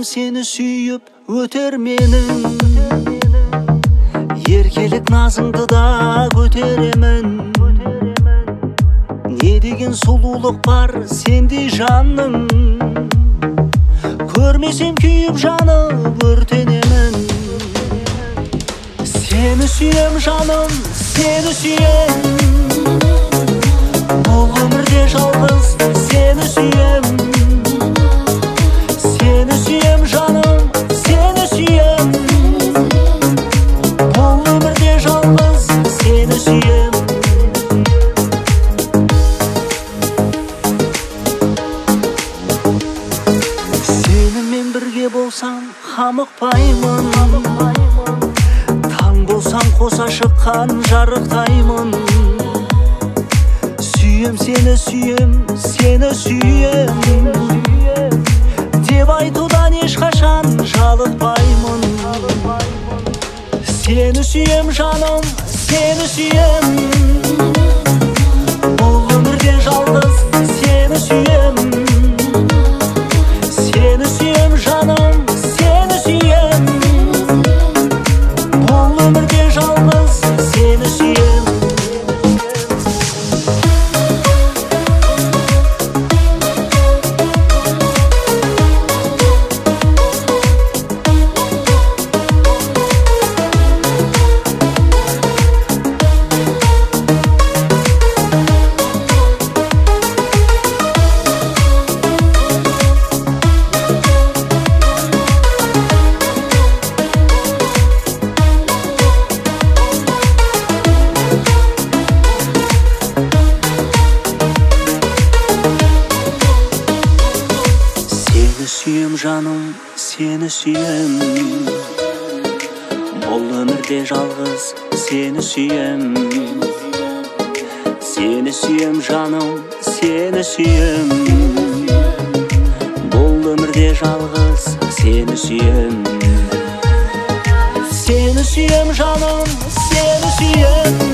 Seni sүйіп өтер менің, еркелік назыңды да көтеремін. Не деген сұлулық бар сендей жаным, көрмесем күйіп жанып өртенемін. Сені сүйем жаным, сені сүйем, бұл өмірде жалғыз сені сүйем. Seni suyem canım, seni suyem, bu ömürde yalnız seni suyem. Seninle birge bolsam hamıqpayman, taң bolsam qosa şıqqan jarıqtayman. Suyem seni suyem, seni suyem, деп айтудан ешқашан жалықпаймын. Сені сүйем жаным, сені сүйем, бұл өмірде жалғыз сені сүйем. Сені сүйем жаным, сені сүйем, бұл өмірде жалғыз сені сүйем. Suyem canım, seni suyem, бұл өмірде жалғыз seni suyem. Seni suyem canım, seni suyem, бұл өмірде жалғыз seni suyem. Seni suyem canım, seni suyem,